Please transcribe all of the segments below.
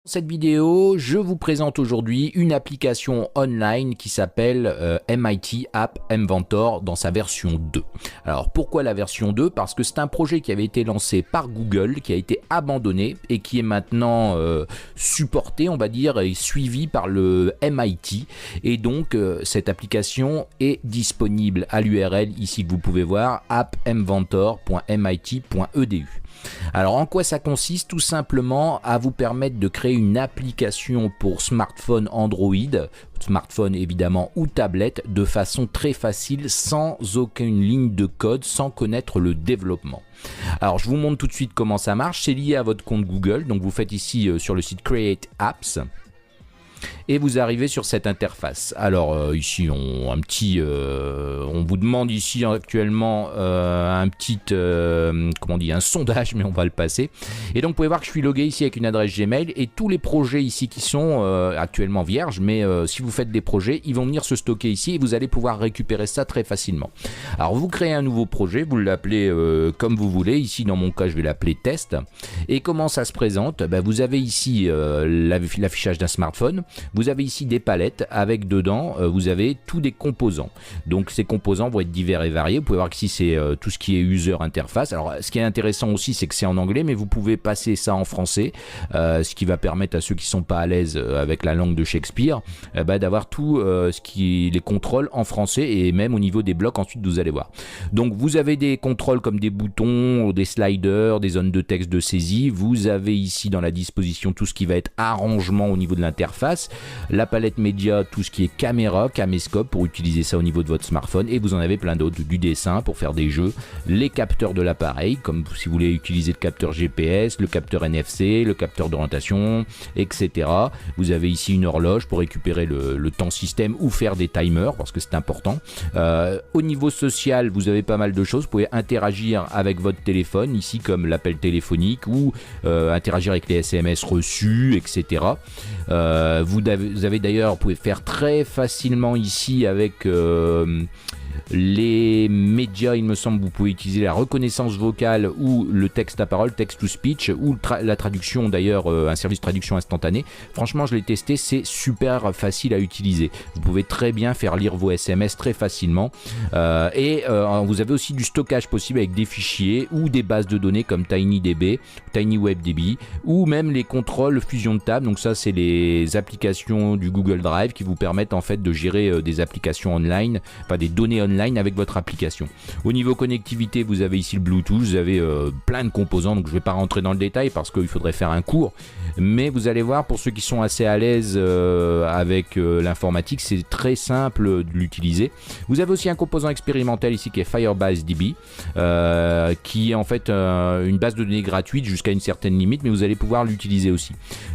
Dans cette vidéo, je vous présente aujourd'hui une application online qui s'appelle MIT App Inventor dans sa version 2. Alors pourquoi la version 2? Parce que c'est un projet qui avait été lancé par Google, qui a été abandonné et qui est maintenant supporté, on va dire, et suivi par le MIT. Et donc cette application est disponible à l'URL ici que vous pouvez voir, appinventor.mit.edu. Alors en quoi ça consiste? Tout simplement à vous permettre de créer une application pour smartphone Android, smartphone évidemment ou tablette, de façon très facile, sans aucune ligne de code, sans connaître le développement. Alors je vous montre tout de suite comment ça marche. C'est lié à votre compte Google, donc vous faites ici sur le site Create Apps. Et vous arrivez sur cette interface. Alors ici on vous demande ici actuellement un petit comment on dit, un sondage, mais on va le passer. Et donc vous pouvez voir que je suis logué ici avec une adresse Gmail et tous les projets ici qui sont actuellement vierges, mais si vous faites des projets, ils vont venir se stocker ici et vous allez pouvoir récupérer ça très facilement. Alors vous créez un nouveau projet, vous l'appelez comme vous voulez. Ici dans mon cas je vais l'appeler test. Et comment ça se présente? Vous avez ici l'affichage d'un smartphone. Vous avez ici des palettes avec dedans, vous avez tous des composants. Donc ces composants vont être divers et variés. Vous pouvez voir qu'ici c'est tout ce qui est user interface. Alors ce qui est intéressant aussi, c'est que c'est en anglais, mais vous pouvez passer ça en français, ce qui va permettre à ceux qui ne sont pas à l'aise avec la langue de Shakespeare, d'avoir tout les contrôles en français et même au niveau des blocs ensuite vous allez voir. Donc vous avez des contrôles comme des boutons, des sliders, des zones de texte de saisie. Vous avez ici dans la disposition tout ce qui va être arrangement au niveau de l'interface. La palette média, tout ce qui est caméra, caméscope pour utiliser ça au niveau de votre smartphone, et vous en avez plein d'autres, du dessin pour faire des jeux, les capteurs de l'appareil, comme si vous voulez utiliser le capteur GPS, le capteur NFC, le capteur d'orientation, etc. Vous avez ici une horloge pour récupérer le temps système ou faire des timers, parce que c'est important. Au niveau social, vous avez pas mal de choses, vous pouvez interagir avec votre téléphone, ici comme l'appel téléphonique, ou interagir avec les SMS reçus, etc. Vous avez d'ailleurs, vous pouvez faire très facilement ici avec les médias, il me semble, vous pouvez utiliser la reconnaissance vocale ou le texte à parole, text to speech, ou la traduction d'ailleurs, un service de traduction instantanée. Franchement, je l'ai testé, c'est super facile à utiliser. Vous pouvez très bien faire lire vos SMS très facilement. Vous avez aussi du stockage possible avec des fichiers ou des bases de données comme TinyDB, TinyWebDB, ou même les contrôles fusion de table. Donc ça, c'est les applications du Google Drive qui vous permettent en fait de gérer des applications online, enfin des données online avec votre application. Au niveau connectivité, vous avez ici le Bluetooth, vous avez plein de composants, donc je ne vais pas rentrer dans le détail parce qu'il faudrait faire un cours, mais vous allez voir, pour ceux qui sont assez à l'aise avec l'informatique, c'est très simple de l'utiliser. Vous avez aussi un composant expérimental ici qui est Firebase DB, qui est en fait une base de données gratuite jusqu'à une certaine limite, mais vous allez pouvoir l'utiliser aussi.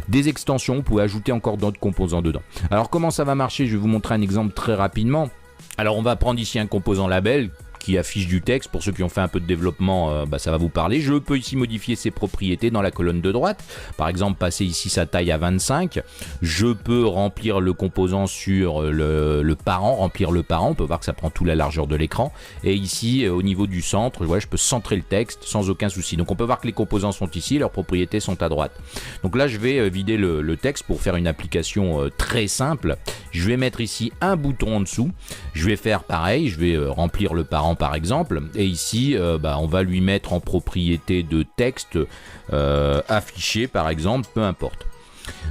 Des extensions, vous pouvez ajouter encore d'autres composants dedans. Alors comment ça va marcher? Je vais vous montrer un exemple très rapidement. Alors on va prendre ici un composant label qui affiche du texte. Pour ceux qui ont fait un peu de développement, ça va vous parler. Je peux ici modifier ses propriétés dans la colonne de droite. Par exemple, passer ici sa taille à 25. Je peux remplir le composant sur le parent, remplir le parent. On peut voir que ça prend toute la largeur de l'écran. Et ici, au niveau du centre, je peux centrer le texte sans aucun souci. Donc on peut voir que les composants sont ici, leurs propriétés sont à droite. Donc là, je vais vider le texte pour faire une application très simple. Je vais mettre ici un bouton en dessous. Je vais faire pareil, je vais remplir le parent par exemple, et ici on va lui mettre en propriété de texte affiché par exemple, peu importe.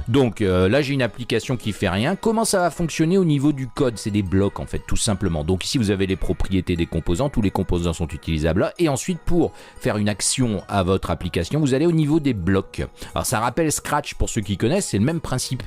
Donc là j'ai une application qui fait rien. Comment ça va fonctionner au niveau du code? C'est des blocs en fait, tout simplement. Donc ici vous avez les propriétés des composants, tous les composants sont utilisables là, et ensuite pour faire une action à votre application, vous allez au niveau des blocs. Alors ça rappelle Scratch pour ceux qui connaissent, c'est le même principe.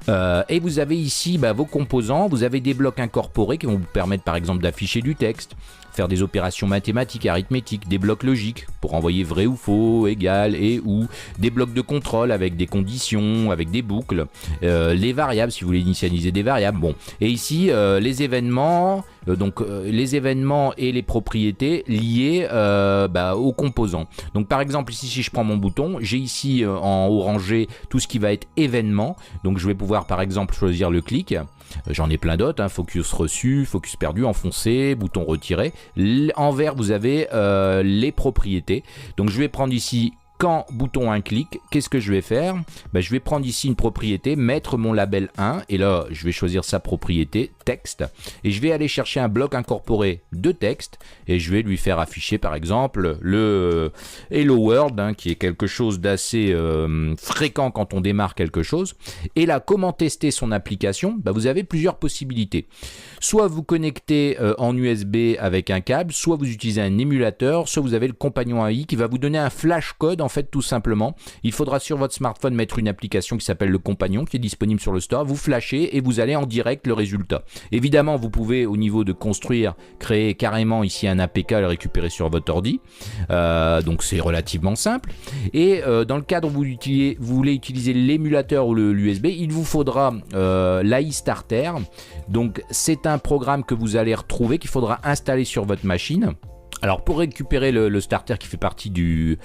Et vous avez ici vos composants, vous avez des blocs incorporés qui vont vous permettre par exemple d'afficher du texte, faire des opérations mathématiques, arithmétiques, des blocs logiques pour envoyer vrai ou faux, égal et ou, des blocs de contrôle avec des conditions, avec des boucles, les variables si vous voulez initialiser des variables. Bon, et ici les événements, les événements et les propriétés liées aux composants. Donc par exemple ici si je prends mon bouton, j'ai ici en orangé tout ce qui va être événement. Donc je vais pouvoir par exemple choisir le clic. J'en ai plein d'autres, focus reçu, focus perdu, enfoncé, bouton retiré. En vert, vous avez les propriétés. Donc je vais prendre ici quand bouton un clic, qu'est-ce que je vais faire? Je vais prendre ici une propriété, mettre mon label 1 et là je vais choisir sa propriété texte et je vais aller chercher un bloc incorporé de texte et je vais lui faire afficher par exemple le Hello World qui est quelque chose d'assez fréquent quand on démarre quelque chose. Et là, comment tester son application? Vous avez plusieurs possibilités. Soit vous connectez en USB avec un câble, soit vous utilisez un émulateur, soit vous avez le compagnon AI qui va vous donner un flash code en fait tout simplement. Il faudra sur votre smartphone mettre une application qui s'appelle le compagnon qui est disponible sur le store, vous flashez et vous allez en direct le résultat. Évidemment, vous pouvez au niveau de construire, créer carrément ici un APK et le récupérer sur votre ordi. Donc c'est relativement simple. Et dans le cadre où vous voulez utiliser l'émulateur ou l'USB, il vous faudra l'AI Starter. Donc c'est un programme que vous allez retrouver, qu'il faudra installer sur votre machine. Alors pour récupérer le starter qui fait partie du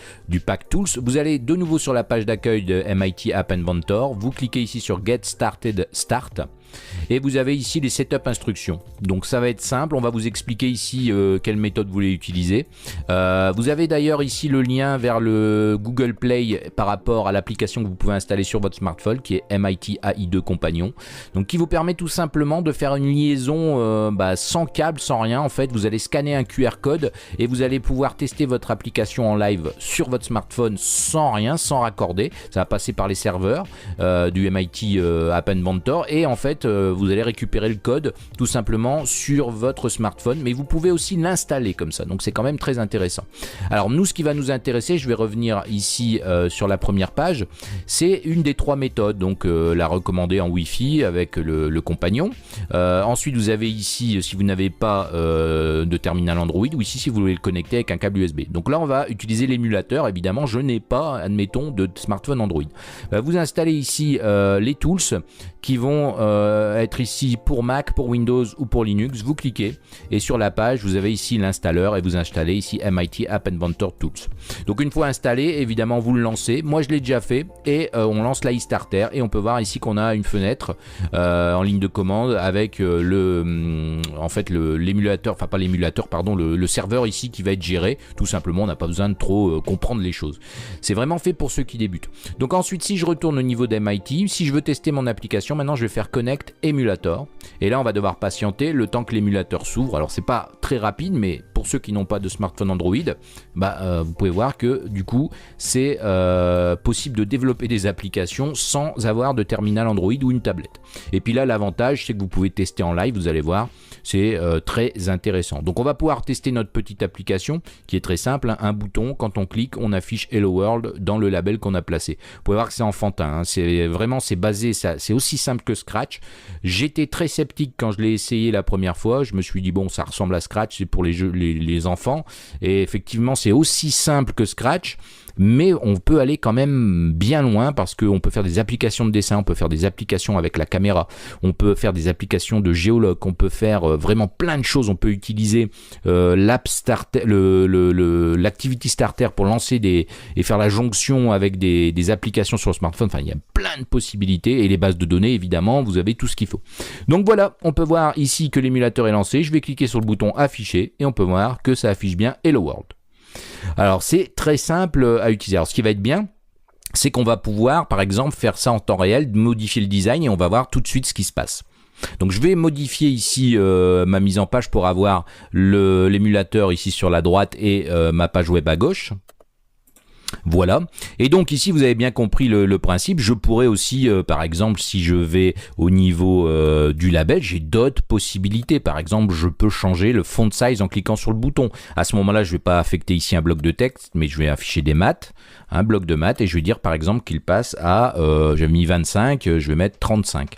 pack Tools, vous allez de nouveau sur la page d'accueil de MIT App Inventor, vous cliquez ici sur Get Started Start et vous avez ici les setup instructions. Donc ça va être simple, on va vous expliquer ici quelle méthode vous voulez utiliser. Vous avez d'ailleurs ici le lien vers le Google Play par rapport à l'application que vous pouvez installer sur votre smartphone qui est MIT AI2 Compagnon. Donc qui vous permet tout simplement de faire une liaison sans câble, sans rien. En fait, vous allez scanner un QR code et vous allez pouvoir tester votre application en live sur votre smartphone sans rien, sans raccorder. Ça va passer par les serveurs du MIT App Inventor et en fait vous allez récupérer le code tout simplement sur votre smartphone, mais vous pouvez aussi l'installer comme ça, donc c'est quand même très intéressant. Alors nous, ce qui va nous intéresser, je vais revenir ici sur la première page, c'est une des trois méthodes, donc la recommandée en Wi-Fi avec le compagnon. Ensuite vous avez ici, si vous n'avez pas de terminal Android, ou ici si vous voulez le connecter avec un câble USB. Donc là on va utiliser l'émulateur, évidemment je n'ai pas, admettons, de smartphone Android. Vous installez ici les tools qui vont être ici pour Mac, pour Windows ou pour Linux. Vous cliquez et sur la page vous avez ici l'installeur et vous installez ici MIT App Inventor Tools. Donc une fois installé, évidemment vous le lancez. Moi je l'ai déjà fait et on lance l'AI Starter et on peut voir ici qu'on a une fenêtre en ligne de commande avec l'émulateur, enfin pas l'émulateur, pardon, le serveur ici qui va être géré. Tout simplement, on n'a pas besoin de trop comprendre les choses. C'est vraiment fait pour ceux qui débutent. Donc ensuite, si je retourne au niveau d'MIT, si je veux tester mon application, maintenant je vais faire Connect Emulator. Et là, on va devoir patienter le temps que l'émulateur s'ouvre. Alors, c'est pas très rapide, mais pour ceux qui n'ont pas de smartphone Android, vous pouvez voir que du coup, c'est possible de développer des applications sans avoir de terminal Android ou une tablette. Et puis là, l'avantage, c'est que vous pouvez tester en live, vous allez voir, c'est très intéressant. Donc, on va pouvoir tester notre petite application qui est très simple, hein. Un bouton, quand on clique, on affiche Hello World dans le label qu'on a placé. Vous pouvez voir que c'est enfantin, hein. C'est basé, c'est aussi simple que Scratch. J'étais très sceptique quand je l'ai essayé la première fois. Je me suis dit bon, ça ressemble à Scratch, c'est pour les enfants. Et effectivement, c'est aussi simple que Scratch. Mais on peut aller quand même bien loin parce qu'on peut faire des applications de dessin, on peut faire des applications avec la caméra, on peut faire des applications de géologue, on peut faire vraiment plein de choses. On peut utiliser l'App Starter, l'Activity Starter pour lancer et faire la jonction avec des applications sur le smartphone. Enfin, il y a plein de possibilités et les bases de données, évidemment, vous avez tout ce qu'il faut. Donc voilà, on peut voir ici que l'émulateur est lancé. Je vais cliquer sur le bouton afficher et on peut voir que ça affiche bien Hello World. Alors c'est très simple à utiliser. Alors ce qui va être bien, c'est qu'on va pouvoir par exemple faire ça en temps réel, modifier le design et on va voir tout de suite ce qui se passe. Donc je vais modifier ici ma mise en page pour avoir l'émulateur ici sur la droite et ma page web à gauche. Voilà, et donc ici vous avez bien compris le principe. Je pourrais aussi, par exemple, si je vais au niveau du label, j'ai d'autres possibilités. Par exemple, je peux changer le font size en cliquant sur le bouton. À ce moment-là, je ne vais pas affecter ici un bloc de texte, mais je vais afficher des maths, un bloc de maths, et je vais dire par exemple qu'il passe à, j'ai mis 25, je vais mettre 35.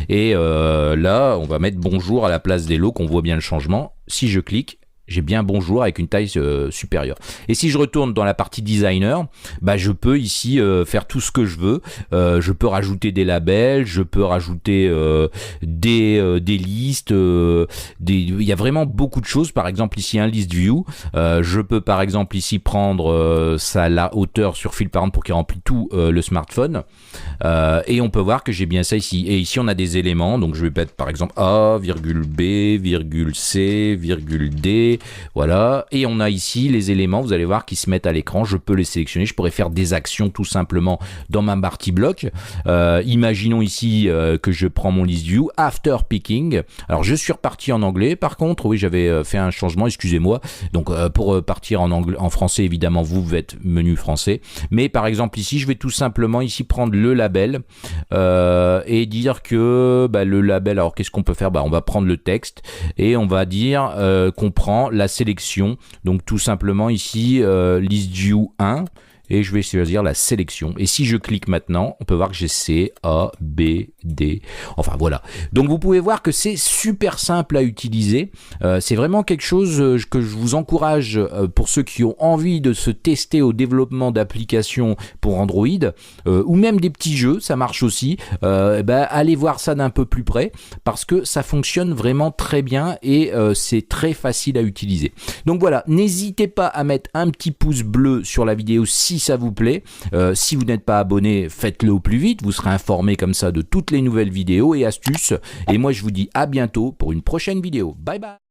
Et là, on va mettre bonjour à la place des lots, qu'on voit bien le changement. Si je clique, j'ai bien bonjour avec une taille supérieure. Et si je retourne dans la partie designer, je peux ici faire tout ce que je veux. Je peux rajouter des labels, je peux rajouter des listes. Il y a vraiment beaucoup de choses. Par exemple ici un list view. Je peux par exemple ici prendre la hauteur sur fil par exemple pour qu'il remplit tout le smartphone. Et on peut voir que j'ai bien ça ici. Et ici, on a des éléments. Donc, je vais mettre par exemple A, virgule B, virgule C, virgule D. Voilà. Et on a ici les éléments, vous allez voir, qui se mettent à l'écran. Je peux les sélectionner. Je pourrais faire des actions tout simplement dans ma partie bloc. Imaginons ici que je prends mon list view, after picking. Alors, je suis reparti en anglais. Par contre, oui, j'avais fait un changement, excusez-moi. Donc, pour partir en français, évidemment, vous faites menu français. Mais par exemple, ici, je vais tout simplement ici prendre le label et dire que le label, alors qu'est-ce qu'on peut faire? On va prendre le texte et on va dire qu'on prend la sélection. Donc, tout simplement ici, list view 1. Et je vais choisir la sélection. Et si je clique maintenant, on peut voir que j'ai C, A, B, D. Enfin, voilà. Donc, vous pouvez voir que c'est super simple à utiliser. C'est vraiment quelque chose que je vous encourage pour ceux qui ont envie de se tester au développement d'applications pour Android ou même des petits jeux, ça marche aussi. Allez voir ça d'un peu plus près parce que ça fonctionne vraiment très bien et c'est très facile à utiliser. Donc, voilà. N'hésitez pas à mettre un petit pouce bleu sur la vidéo si ça vous plaît. Si vous n'êtes pas abonné, faites-le au plus vite. Vous serez informé comme ça de toutes les nouvelles vidéos et astuces. Et moi, je vous dis à bientôt pour une prochaine vidéo. Bye bye.